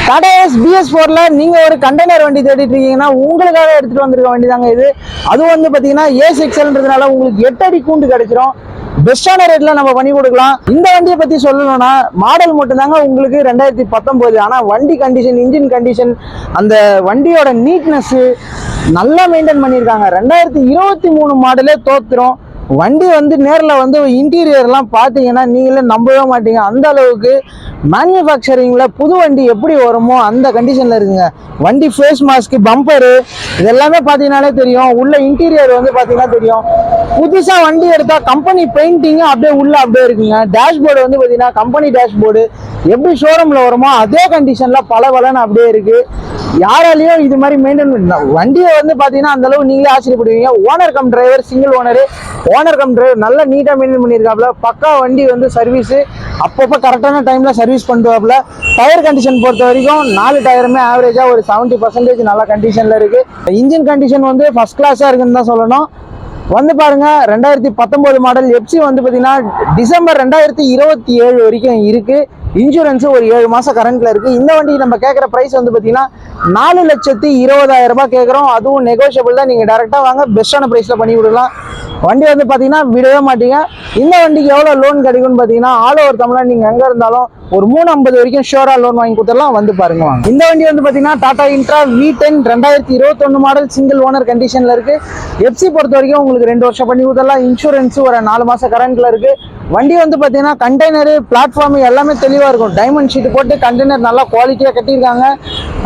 Tata ace BS4ல நீங்க ஒரு container வண்டி தேடிட்டு இருக்கீங்கன்னா உங்களுக்காக எடுத்துட்டு வந்திருக்க வண்டி தாங்க இது. அது வந்து பாத்தீங்கன்னா ஏஸ் எக்ஸல்ன்றதுனால உங்களுக்கு 8 அடி கூண்டு கிடைச்சிரும். பெஸ்டான ரேட்ல நம்ம பண்ணி கொடுக்கலாம். இந்த வண்டியை பத்தி சொல்லணும்னா மாடல் மட்டும் தாங்க உங்களுக்கு 2019. ஆனா வண்டி கண்டிஷன், இன்ஜின் கண்டிஷன், அந்த வண்டியோட நீட்னஸ் நல்லா மெயின்டைன் பண்ணியிருக்காங்க. 2023 மாடலே தோத்துரும். வண்டி வந்து நேரில் வந்து இன்டீரியர்லாம் பார்த்தீங்கன்னா நீங்களே நம்பவே மாட்டீங்க. அந்த அளவுக்கு மேனுஃபேக்சரிங்கில் புது வண்டி எப்படி வருமோ அந்த கண்டிஷனில் இருக்குங்க. வண்டி ஃபேஸ் மாஸ்க்கு, பம்பரு இதெல்லாமே பார்த்தீங்கன்னாலே தெரியும். உள்ள இன்டீரியர் வந்து பார்த்தீங்கன்னா தெரியும். புதுசாக வண்டி எடுத்தால் கம்பெனி பெயிண்டிங்கும் அப்படியே உள்ள அப்படியே இருக்குங்க. டேஷ்போர்டு வந்து பார்த்தீங்கன்னா கம்பெனி டேஷ்போர்டு எப்படி ஷோரூமில் வருமோ அதே கண்டிஷனில் பலன்னு அப்படியே இருக்குது. யாராலையும் இது மாதிரி மெயின்டைன் பண்ண வண்டியை வந்து பார்த்தீங்கன்னா அந்த அளவு நீங்களே ஆச்சரியப்படுவீங்க. Owner cum driver, single owner, owner cum driver நல்லா நீட்டாக மெயின்டைன் பண்ணியிருக்காப்புல. பக்கா வண்டி வந்து சர்வீஸு அப்பப்போ கரெக்டான டைமில் சர்வீஸ் பண்ணுவாப்புல. டயர் கண்டிஷன் பொறுத்த வரைக்கும் 4 டயருமே ஆவரேஜாக ஒரு 70% நல்ல கண்டிஷனில் இருக்குது. இன்ஜின் கண்டிஷன் வந்து ஃபர்ஸ்ட் கிளாஸாக இருக்குன்னு தான் சொல்லணும். வந்து பாருங்க 2019 மாடல் எப்சி வந்து பார்த்தீங்கன்னா டிசம்பர் 2027 வரைக்கும் இருக்கு. இன்சூரன்ஸ் ஒரு 7 மாசம் கரண்ட்ல இருக்கு. இந்த வண்டி நம்ம கேட்குற பிரைஸ் வந்து பார்த்தீங்கன்னா 4,20,000 ரூபாய் கேட்குறோம். அதுவும் நெகோஷியபிள் தான். நீங்கள் டேரெக்டாக வாங்க, பெஸ்ட்டான ப்ரைஸில் பண்ணி கொடுக்கலாம். வண்டி வந்து பார்த்தீங்கன்னா விடவே மாட்டீங்க. இந்த வண்டிக்கு எவ்வளோ லோன் கிடைக்கும்னு பார்த்தீங்கன்னா ஆல் ஓவர் தமிழ்நாடு நீங்கள் எங்கே இருந்தாலும் ஒரு 350 வரைக்கும் ஷோராக லோன் வாங்கி கொடுத்துடலாம். வந்து பாருங்க வாங்க. இந்த வண்டி வந்து பார்த்தீங்கன்னா Tata intra V10 2021 model single owner கண்டிஷனில் இருக்கு. எப்சி பொறுத்த வரைக்கும் உங்களுக்கு 2 வருஷம் பண்ணி கொடுத்துடலாம். இன்சூரன்ஸ் ஒரு 4 மாசம் கரண்ட்ல இருக்கு. வண்டி வந்து பார்த்தீங்கன்னா கண்டெய்னரு, பிளாட்ஃபார்ம் எல்லாமே தெளிவாக இருக்கும். டைமண்ட் ஷீட் போட்டு கண்டெய்னர் நல்லா குவாலிட்டியாக கட்டியிருக்காங்க.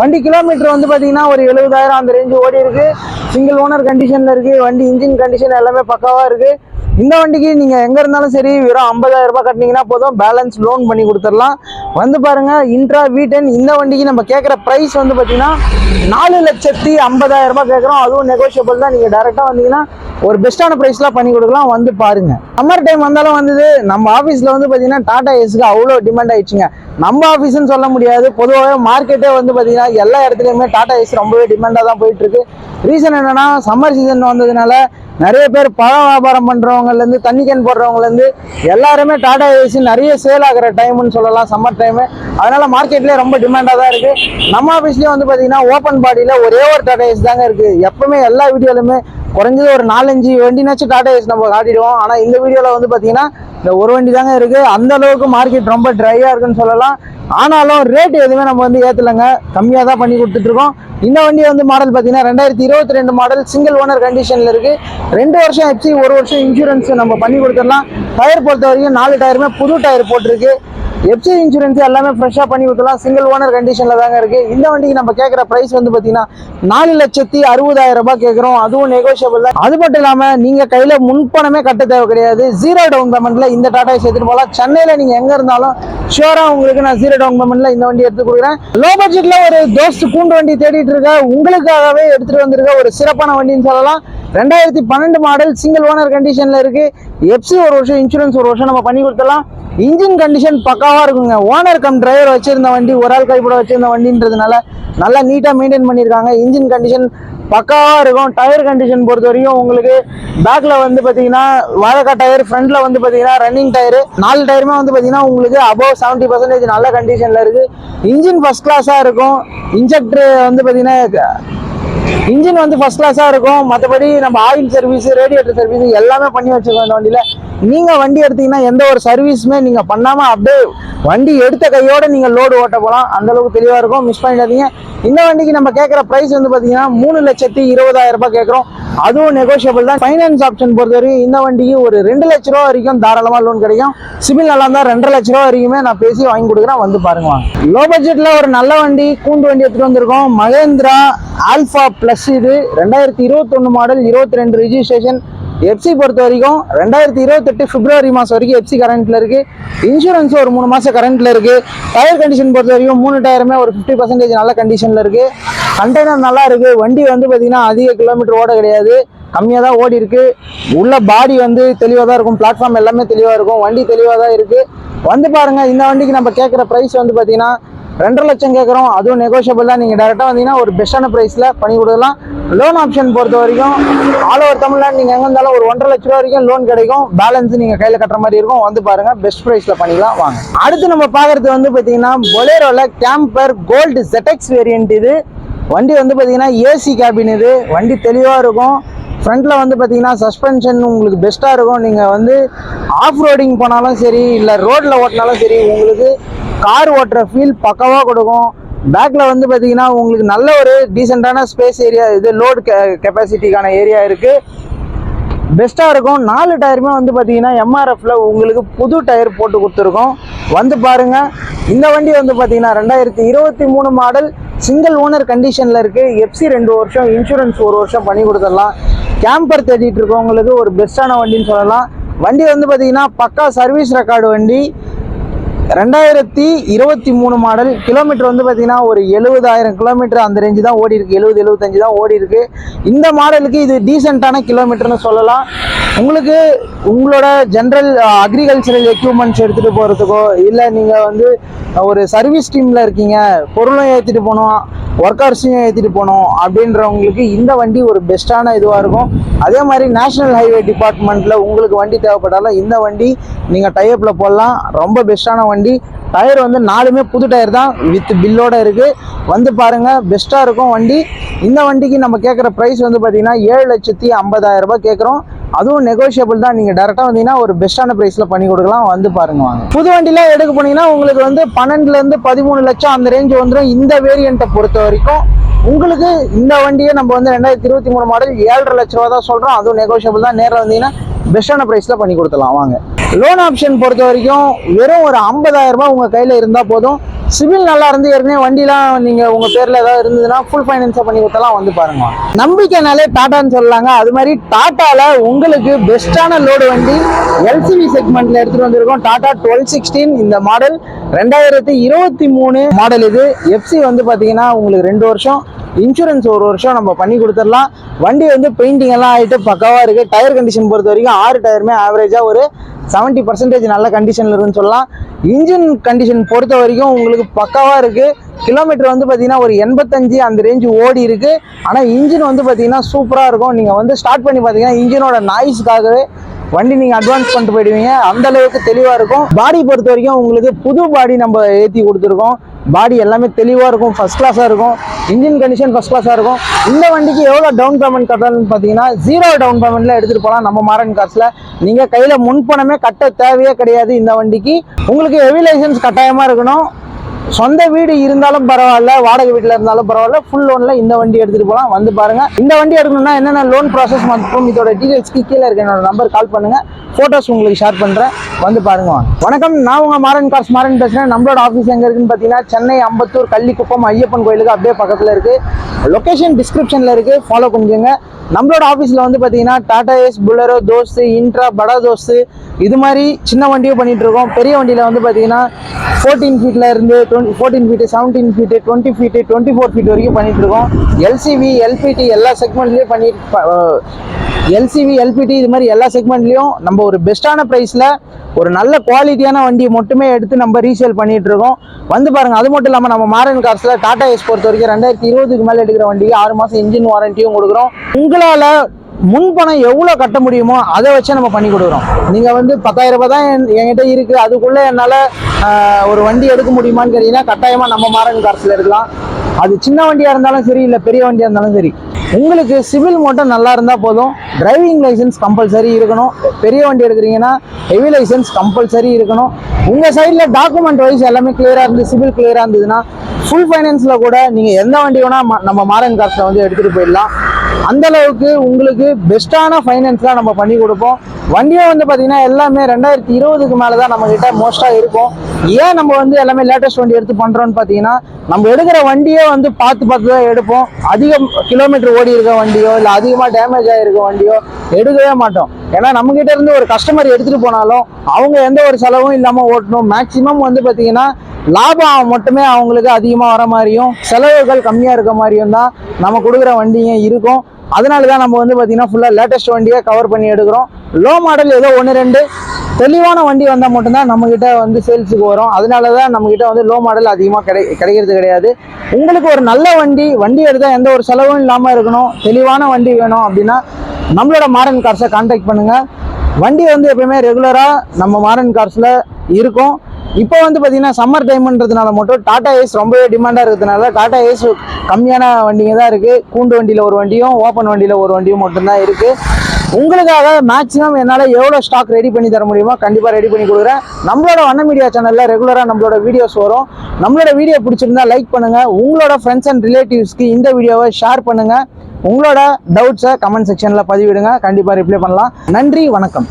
வண்டி கிலோமீட்டர் வந்து பார்த்தீங்கன்னா ஒரு 70,000 அந்த ரேஞ்சு ஓடி இருக்கு. சிங்கிள் ஓனர் கண்டிஷனில் இருக்கு. வண்டி இன்ஜின் கண்டிஷன் எல்லாமே பக்காவாக இருக்கு. இந்த வண்டிக்கு நீங்கள் எங்கே இருந்தாலும் சரி வெறும் 50,000 ரூபாய் கட்டினீங்கன்னா போதும், பேலன்ஸ் லோன் பண்ணி கொடுத்துடலாம். வந்து பாருங்க இன்ட்ரா V10. இந்த வண்டிக்கு நம்ம கேட்குற ப்ரைஸ் வந்து பார்த்தீங்கன்னா 4,50,000 ரூபாய் கேட்குறோம். அதுவும் நெகோஷியபிள் தான். நீங்கள் டேரெக்டாக வந்தீங்கன்னா ஒரு பெஸ்ட்டான ப்ரைஸ்லாம் பண்ணி கொடுக்கலாம். வந்து பாருங்க. சம்மர் டைம் வந்தாலும் வந்தது நம்ம ஆஃபீஸில் வந்து பார்த்தீங்கன்னா டாடா ஏஸ்க்கு அவ்வளோ டிமாண்ட் ஆயிடுச்சுங்க. நம்ம ஆஃபீஸ்ன்னு சொல்ல முடியாது, பொதுவாக மார்க்கெட்டே வந்து பார்த்தீங்கன்னா எல்லா இடத்துலையுமே டாடா ஏஸ் ரொம்பவே டிமாண்டாக தான் போயிட்டு இருக்கு. ரீசன் என்னன்னா சம்மர் சீசன் வந்ததுனால நிறைய பேர் பழ வியாபாரம் பண்றவங்கலேருந்து தண்ணி கேன் போடுறவங்கலேருந்து எல்லாருமே டாடா ஏசி நிறைய சேல் ஆகிற டைம்னு சொல்லலாம் சம்மர் டைமு. அதனால மார்க்கெட்லேயே ரொம்ப டிமாண்டாக தான் இருக்கு. நம்ம ஆஃபீஸ்லேயும் வந்து பார்த்தீங்கன்னா ஓப்பன் பாடியில் ஒரே ஒரு டாடா ஏசி தாங்க இருக்கு. எப்பவுமே எல்லா வீடியோலுமே குறைஞ்சது ஒரு 4-5 வண்டினாச்சும் டாடா ஏசி நம்ம காட்டிடுவோம். ஆனால் இந்த வீடியோவில் வந்து பார்த்தீங்கன்னா இந்த ஒரு வண்டி தாங்க இருக்கு. அந்த அளவுக்கு மார்க்கெட் ரொம்ப ட்ரையாக இருக்குன்னு சொல்லலாம். ஆனாலும் ரேட் எதுவுமே நம்ம வந்து ஏற்றலைங்க, கம்மியாக தான் பண்ணி கொடுத்துட்டு இருக்கோம். இந்த வண்டி வந்து மாடல் பார்த்தீங்கன்னா 2022 மாடல் சிங்கிள் ஓனர் கண்டிஷனில் இருக்கு. 2 வருஷம் எப்சி, 1 வருஷம் இன்சூரன்ஸ் நம்ம பண்ணி கொடுத்துடலாம். டயர் பொறுத்த வரைக்கும் 4 டயருமே புது டயர் போட்டிருக்கு. எப்சி இன்சூரன்ஸ் எல்லாமே ஃப்ரெஷ்ஷாக பண்ணி கொடுத்துலாம். சிங்கிள் ஓனர் கண்டிஷனில் தாங்க இருக்குது. இந்த வண்டிக்கு நம்ம கேட்குற ப்ரைஸ் வந்து பார்த்தீங்கன்னா 4,60,000 ரூபாய் கேட்குறோம். அதுவும் நெகோஷியபிள் தான். அது மட்டும் இல்லாமல் நீங்கள் கையில் முன்பணமே கட்ட தேவை கிடையாது. 0 டவுன் பேமெண்ட்டில் இந்த டாடா ஏசி எடுத்துகிட்டு போகலாம். சென்னையில் நீங்கள் எங்கே இருந்தாலும் ஷியோராக உங்களுக்கு நான் 0 டவுன் பேமெண்ட்டில் இந்த வண்டி எடுத்து கொடுக்குறேன். லோ பட்ஜெட்டில் ஒரு தோஸ்ட் கூண்டு வண்டி தேடிட்டு இருக்க உங்களுக்காகவே எடுத்துகிட்டு வந்திருக்க ஒரு சிறப்பான வண்டின்னு சொல்லலாம். 2012 மாடல் சிங்கிள் ஓனர் கண்டிஷனில் இருக்குது. எப்சி 1 வருஷம், இன்சூரன்ஸ் 1 வருஷம் நம்ம பண்ணி கொடுத்துடலாம். இன்ஜின் கண்டிஷன் பக்காவாக இருக்குங்க. ஓனர் கம் டிரைவர் வச்சிருந்த வண்டி, ஒரு ஆள் கைப்பட வச்சிருந்த வண்டின்றதுனால நல்லா நீட்டாக மெயின்டைன் பண்ணியிருக்காங்க. இன்ஜின் கண்டிஷன் பக்காவாக இருக்கும். டயர் கண்டிஷன் பொறுத்த வரைக்கும் உங்களுக்கு பேக்கில் வந்து பார்த்தீங்கன்னா வாழக்கா டயர், ஃப்ரண்ட்டில் வந்து பார்த்தீங்கன்னா ரன்னிங் டயரு, 4 டயருமே வந்து பார்த்தீங்கன்னா உங்களுக்கு அபவ் 70% நல்ல கண்டிஷனில் இருக்குது. இன்ஜின் ஃபர்ஸ்ட் கிளாஸாக இருக்கும். இன்ஜெக்டர் வந்து பார்த்தீங்கன்னா இன்ஜின் வந்து ஃபர்ஸ்ட் கிளாஸாக இருக்கும். மற்றபடி நம்ம ஆயில் சர்வீஸ், ரேடியேட்டர் சர்வீஸ் எல்லாமே பண்ணி வச்சுருக்கோம் இந்த வண்டியில். நீங்கள் வண்டி எடுத்தீங்கன்னா எந்த ஒரு சர்வீஸுமே நீங்கள் பண்ணாமல் அப்படியே வண்டி எடுத்த கையோடு நீங்கள் லோடு ஓட்ட போகலாம். அந்தளவுக்கு தெளிவாக இருக்கும். மிஸ் பண்ணிடாதீங்க. இந்த வண்டிக்கு நம்ம கேட்குற ப்ரைஸ் வந்து பார்த்தீங்கன்னா 3,20,000 ரூபாய் கேட்குறோம். அதுவும் நெகோஷியபிள் தான். ஃபைனான்ஸ் ஆப்ஷன் பொறுத்த வரைக்கும் இந்த வண்டிக்கு ஒரு 2 லட்ச ரூபா வரைக்கும் தாராளமாக லோன் கிடைக்கும். சிபில் நல்லா இருந்தால் 2.5 லட்ச ரூபா வரைக்குமே நான் பேசி வாங்கி கொடுக்குறேன். வந்து பாருங்க. லோ பட்ஜெட்டில் ஒரு நல்ல வண்டி, கூண்டு வண்டி எடுத்துகிட்டு வந்திருக்கோம். Mahindra Alpha Plus. இது 2021 மாடல், 22 ரிஜிஸ்ட்ரேஷன். எப்சி பொறுத்த வரைக்கும் 2028 பிப்ரவரி மாதம் வரைக்கும் எப்சி கரண்ட்ல இருக்கு. இன்சூரன்ஸ் ஒரு 3 மாசம் கரண்ட்ல இருக்கு. டயர் கண்டிஷன் பொறுத்த வரைக்கும் 3 டயருமே ஒரு 50% நல்ல கண்டிஷன்ல இருக்கு. கண்டெய்னர் நல்லா இருக்கு. வண்டி வந்து பார்த்தீங்கன்னா அதிக கிலோமீட்டர் ஓட கிடையாது, கம்மியாக தான் ஓடி இருக்கு. உள்ள பாடி வந்து தெளிவாக தான் இருக்கும். பிளாட்ஃபார்ம் எல்லாமே தெளிவாக இருக்கும். வண்டி தெளிவாக தான் இருக்கு. வந்து பாருங்க. இந்த வண்டிக்கு நம்ம கேட்குற ப்ரைஸ் வந்து பார்த்தீங்கன்னா 2.5 லட்சம் கேட்குறோம், அதுவும் நெகோஷியபிள் தான். நீங்கள் டேரெக்டாக வந்தீங்கன்னா ஒரு பெஸ்ட்டான ப்ரைஸில் பண்ணி கொடுக்கலாம். லோன் ஆப்ஷன் பொறுத்த வரைக்கும் ஆல் ஓவர் தமிழ்நாடு நீங்கள் எங்கே இருந்தாலும் ஒரு 1.5 லட்ச ரூபா வரைக்கும் லோன் கிடைக்கும். பேலன்ஸ் நீங்கள் கையில் கட்டுற மாதிரி இருக்கும். வந்து பாருங்கள், பெஸ்ட் ப்ரைஸில் பண்ணிக்கலாம் வாங்க. அடுத்து நம்ம பார்க்குறது வந்து பார்த்தீங்கன்னா பொலேரோவில் கேம்பர் கோல்டு ZX வேரியன்ட். இது வண்டி வந்து பார்த்தீங்கன்னா ஏசி கேபின். இது வண்டி தெளிவாக இருக்கும். ஃப்ரண்ட்டில் வந்து பார்த்தீங்கன்னா சஸ்பென்ஷன் உங்களுக்கு பெஸ்ட்டாக இருக்கும். நீங்கள் வந்து ஆஃப் ரோடிங் போனாலும் சரி, இல்லை ரோட்டில் ஓட்டினாலும் சரி, உங்களுக்கு கார் ஓட்டுற ஃபீல் பக்காவாக கொடுக்கும். பேக்கில் வந்து பார்த்தீங்கன்னா உங்களுக்கு நல்ல ஒரு டீசெண்டான ஸ்பேஸ் ஏரியா, இது லோடு கெப்பாசிட்டிக்கான ஏரியா இருக்குது, பெஸ்ட்டாக இருக்கும். 4 டயருமே வந்து பார்த்தீங்கன்னா MRFல உங்களுக்கு புது டயர் போட்டு கொடுத்துருக்கோம். வந்து பாருங்கள். இந்த வண்டி வந்து பார்த்தீங்கன்னா 2023 மாடல், சிங்கிள் ஓனர் கண்டிஷனில் இருக்குது. FC 2 வருஷம், இன்சூரன்ஸ் 1 வருஷம் பண்ணி கொடுத்துடலாம். கேம்பர் தேடிட்டு இருக்கவங்களுக்கு ஒரு பெஸ்ட்டான வண்டின்னு சொல்லலாம். வண்டி வந்து பார்த்தீங்கன்னா பக்கா சர்வீஸ் ரெக்கார்டு வண்டி. 2023 மாடல். கிலோமீட்டர் வந்து பார்த்தீங்கன்னா ஒரு 70,000 கிலோமீட்டர் அந்த ரேஞ்சு தான் ஓடி இருக்கு. 70-75 தான் ஓடி இருக்கு. இந்த மாடலுக்கு இது டீசெண்டான கிலோமீட்டர்னு சொல்லலாம். உங்களுக்கு உங்களோட ஜென்ரல் அக்ரிகல்ச்சரல் எக்யூப்மெண்ட்ஸ் எடுத்துகிட்டு போகிறதுக்கோ, இல்லை நீங்கள் வந்து ஒரு சர்வீஸ் டீமில் இருக்கீங்க, பொருளும் ஏற்றிட்டு போகணும், ஒர்க்கர்ஸையும் ஏற்றிட்டு போகணும் அப்படின்றவங்களுக்கு இந்த வண்டி ஒரு பெஸ்ட்டான இதுவாக இருக்கும். அதே மாதிரி நேஷனல் ஹைவே டிபார்ட்மெண்ட்டில் உங்களுக்கு வண்டி தேவைப்பட்டாலும் இந்த வண்டி நீங்கள் டைப்பில் போடலாம். ரொம்ப பெஸ்ட்டான வண்டி. டயர் வந்து 4மே புது டயர் தான், வித் பில்லோட இருக்குது. வந்து பாருங்கள், பெஸ்ட்டாக இருக்கும் வண்டி. இந்த வண்டிக்கு நம்ம கேட்குற ப்ரைஸ் வந்து பார்த்தீங்கன்னா 7,50,000 ரூபாய் கேட்குறோம். அதுவும் நெகோஷியபிள் தான். நீங்கள் டேரெக்டாக வந்தீங்கன்னா ஒரு பெஸ்ட்டான ப்ரைஸில் பண்ணி கொடுக்கலாம். வந்து பாருங்க வாங்க. புது வண்டிலாம் எடுக்க போனீங்கன்னா உங்களுக்கு வந்து 12,000 to 13 லட்சம் அந்த ரேஞ்ச் வந்துடும். இந்த வேரியண்ட்டை பொறுத்த வரைக்கும் உங்களுக்கு இந்த வண்டியை நம்ம வந்து 2023 மாடல் 7.5 லட்ச ரூபா தான் சொல்கிறோம். அதுவும் நெகோஷியபிள் தான். நேரில் வந்தீங்கன்னா பெஸ்ட்டான ப்ரைஸில் பண்ணி கொடுத்துலாம் வாங்க. லோன் ஆப்ஷன் பொறுத்த வரைக்கும் வெறும் ஒரு 50,000 ரூபாய் உங்கள் கையில் இருந்தால் போதும். சிவில் நல்லா இருந்து ஏற்கனவே வண்டிலாம் நீங்கள் உங்கள் பேரில் ஏதாவது இருந்ததுன்னா ஃபுல் ஃபைனான்ஸாக பண்ணி கொடுத்தலாம். வந்து பாருங்க. நம்பிக்கைனாலே டாட்டான்னு சொல்லலாங்க. அது மாதிரி டாட்டாவில் உங்களுக்கு பெஸ்ட்டான லோடு வண்டி LCV செக்மெண்ட்டில் எடுத்துகிட்டு வந்திருக்கோம். டாடா 1216 இந்த மாடல் 2023 மாடல். இது FC வந்து பார்த்தீங்கன்னா உங்களுக்கு 2 வருஷம், இன்சூரன்ஸ் 1 வருஷம் நம்ம பண்ணி கொடுத்துடலாம். வண்டி வந்து பெயிண்டிங் எல்லாம் ஆகிட்டு பக்காவாக இருக்குது. டயர் கண்டிஷன் பொறுத்த வரைக்கும் 6 டயருமே ஆவரேஜாக ஒரு 70% நல்ல கண்டிஷனில் இருக்குன்னு சொல்லலாம். இன்ஜின் கண்டிஷன் பொறுத்த வரைக்கும் உங்களுக்கு பக்காவாக இருக்குது. கிலோமீட்டர் வந்து பார்த்தீங்கன்னா ஒரு 85 அந்த ரேஞ்சு ஓடி இருக்குது. ஆனால் இன்ஜின் வந்து பார்த்தீங்கன்னா சூப்பராக இருக்கும். நீங்கள் வந்து ஸ்டார்ட் பண்ணி பார்த்தீங்கன்னா இன்ஜினோட நாய்ஸுக்காகவே வண்டி நீங்கள் அட்வான்ஸ் பண்ணிட்டு போயிடுவீங்க. அந்த அளவுக்கு தெளிவாக இருக்கும். பாடி பொறுத்த வரைக்கும் உங்களுக்கு புது பாடி நம்ம ஏற்றி கொடுத்துருக்கோம். பாடி எல்லாமே தெளிவாக இருக்கும், ஃபஸ்ட் கிளாஸாக இருக்கும். இன்ஜின் கண்டிஷன் ஃபஸ்ட் கிளாஸாக இருக்கும். இந்த வண்டிக்கு எவ்வளோ டவுன் பேமெண்ட் கட்டணும்னு பார்த்தீங்கன்னா 0 டவுன் பேமெண்ட்டில் எடுத்துகிட்டு போகலாம் நம்ம மாரன் கார்ஸில். நீங்கள் கையில் முன்பணமே கட்ட தேவையே கிடையாது. இந்த வண்டிக்கு உங்களுக்கு ஹெவி லைசன்ஸ் கட்டாயமாக இருக்கணும். சொந்த வீடு இருந்தாலும் பரவாயில்ல, வாடகை வீட்டில் இருந்தாலும் பரவாயில்ல, ஃபுல் லோனில் இந்த வண்டி எடுத்துகிட்டு போகலாம். வந்து பாருங்கள். இந்த வண்டி எடுக்கணும்னா என்னென்ன லோன் ப்ராசஸ் மற்றும் இதோட டீடைல்ஸ்க்கு கீழே இருக்க என்னோட நம்பர் கால் பண்ணுங்கள். ஃபோட்டோஸ் உங்களுக்கு ஷேர் பண்ணுறேன். வந்து பாருங்க. வணக்கம், நான் உங்கள் மாரன் கார்ஸ் மாரன் பேசுகிறேன். நம்மளோட ஆஃபீஸ் எங்கே இருக்குன்னு பார்த்தீங்கன்னா சென்னை அம்பத்தூர் கள்ளிக்குப்பம் ஐயப்பன் கோயிலுக்கு அப்படியே பக்கத்தில் இருக்குது. லொக்கேஷன் டிஸ்கிரிப்ஷனில் இருக்குது, ஃபாலோ பண்ணிக்கோங்க. நம்மளோட ஆஃபீஸில் வந்து பார்த்தீங்கன்னா டாடா ஏஸ், புலரோ, தோஸ்து, இன்ட்ரா, படா தோஸ்து இது மாதிரி சின்ன வண்டியும் பண்ணிகிட்டு இருக்கோம். பெரிய வண்டியில் வந்து பார்த்தீங்கன்னா 14 ஃபீட்டில் இருந்து 14 ஃபீட்டு, 17 ஃபீட்டு, 20 ஃபீட்டு, 24 ஃபீட் வரைக்கும் பண்ணிகிட்டு இருக்கோம். LCV, LPT எல்லா செக்மெண்ட்லேயும் LCV, LPT இது மாதிரி எல்லா செக்மெண்ட்லேயும் நம்ம ஒரு பெஸ்ட்டான ப்ரைஸில் ஒரு நல்ல குவாலிட்டியான வண்டியை மட்டுமே எடுத்து நம்ம ரீசேல் பண்ணிட்டு இருக்கோம். வந்து பாருங்க. அது மட்டும் இல்லாமல் நம்ம மாரன் கார்ஸ்ல டாடா ஏஸ் பொறுத்த வரைக்கும் 2020க்கு மேலே எடுக்கிற வண்டிக்கு 6 மாதம் இன்ஜின் வாரண்டியும் கொடுக்குறோம். உங்களால் முன்பணம் எவ்வளோ கட்ட முடியுமோ அதை வச்சு நம்ம பண்ணி கொடுக்குறோம். நீங்கள் வந்து 10,000 ரூபாய் தான் என்கிட்ட இருக்குது, அதுக்குள்ளே என்னால் ஒரு வண்டி எடுக்க முடியுமான்னு கேட்டீங்கன்னா கட்டாயமாக நம்ம மாரன் கார்ஸில் எடுக்கலாம். அது சின்ன வண்டியாக இருந்தாலும் சரி, இல்லை பெரிய வண்டியாக இருந்தாலும் சரி. உங்களுக்கு சிவில் மட்டும் நல்லா இருந்தால் போதும். டிரைவிங் லைசன்ஸ் கம்பல்சரி இருக்கணும். பெரிய வண்டி எடுக்கிறீங்கன்னா ஹெவி லைசன்ஸ் கம்பல்சரி இருக்கணும். உங்கள் சைடில் டாக்குமெண்ட் வைஸ் எல்லாமே கிளியராக இருந்து சிவில் கிளியராக இருந்ததுன்னா ஃபுல் ஃபைனான்ஸில் கூட நீங்கள் எந்த வண்டி வேணால் நம்ம மாரன் கார்ஸில் வந்து எடுத்துகிட்டு போயிடலாம். அந்த அளவுக்கு உங்களுக்கு பெஸ்ட்டான ஃபைனான்ஸ்லாம் நம்ம பண்ணி கொடுப்போம். வண்டியை வந்து பார்த்தீங்கன்னா எல்லாமே 2020க்கு மேலே தான் நம்மக்கிட்ட மோஸ்ட்டாக இருக்கும். ஏன் நம்ம வந்து எல்லாமே லேட்டஸ்ட் வண்டி எடுத்து பண்ணுறோன்னு பார்த்தீங்கன்னா நம்ம எடுக்கிற வண்டியே வந்து பார்த்து தான் எடுப்போம். அதிகம் கிலோமீட்டர் ஓடி இருக்க வண்டியோ இல்லை அதிகமாக டேமேஜ் ஆகிருக்க வண்டியோ எடுக்கவே மாட்டோம். ஏன்னா நம்மக்கிட்ட இருந்து ஒரு கஸ்டமர் எடுத்துகிட்டு போனாலும் அவங்க எந்த ஒரு செலவும் இல்லாமல் ஓட்டணும். மேக்ஸிமம் வந்து பார்த்தீங்கன்னா லாபம் மட்டுமே அவங்களுக்கு அதிகமாக வர மாதிரியும் செலவுகள் கம்மியாக இருக்க மாதிரியும் தான் நம்ம கொடுக்குற வண்டிங்க இருக்கும். அதனால தான் நம்ம வந்து பார்த்தீங்கன்னா ஃபுல்லாக லேட்டஸ்ட் வண்டியை கவர் பண்ணி எடுக்கிறோம். லோ மாடல் ஏதோ 1-2 தெளிவான வண்டி வந்தால் மட்டும்தான் நம்மக்கிட்ட வந்து சேல்ஸுக்கு வரும். அதனால தான் நம்மக்கிட்ட வந்து லோ மாடல் அதிகமாக கிடைக்கிறது கிடையாது. உங்களுக்கு ஒரு நல்ல வண்டி எடுத்தால் எந்த ஒரு செலவும் இல்லாமல் இருக்கணும், தெளிவான வண்டி வேணும் அப்படின்னா நம்மளோட மாடர்ன் கார்ஸை கான்டாக்ட் பண்ணுங்கள். வண்டி வந்து எப்பயுமே ரெகுலராக நம்ம மாடர்ன் கார்ஸில் இருக்கும். இப்போ வந்து பார்த்தீங்கன்னா சம்மர் டைம்ன்றதுனால மட்டும் டாடா ஏஸ் ரொம்பவே டிமாண்டாக இருக்கிறதுனால டாடா ஏஸ் கம்மியான வண்டிங்க தான் இருக்குது. கூண்டு வண்டியில் ஒரு வண்டியும் ஓப்பன் வண்டியில் ஒரு வண்டியும் மட்டும்தான் இருக்குது. உங்களுக்காக மேக்ஸிமம் என்னால் எவ்வளோ ஸ்டாக் ரெடி பண்ணி தர முடியுமோ கண்டிப்பாக ரெடி பண்ணி கொடுக்குறேன். நம்மளோட வண்ண மீடியா சேனலில் ரெகுலராக நம்மளோட வீடியோஸ் வரும். நம்மளோட வீடியோ பிடிச்சிருந்தா லைக் பண்ணுங்கள். உங்களோட ஃப்ரெண்ட்ஸ் அண்ட் ரிலேட்டிவ்ஸ்க்கு இந்த வீடியோவை ஷேர் பண்ணுங்கள். உங்களோட டவுட்ஸை கமெண்ட் செக்ஷனில் பதிவிடுங்க. கண்டிப்பாக ரிப்ளை பண்ணலாம். நன்றி, வணக்கம்.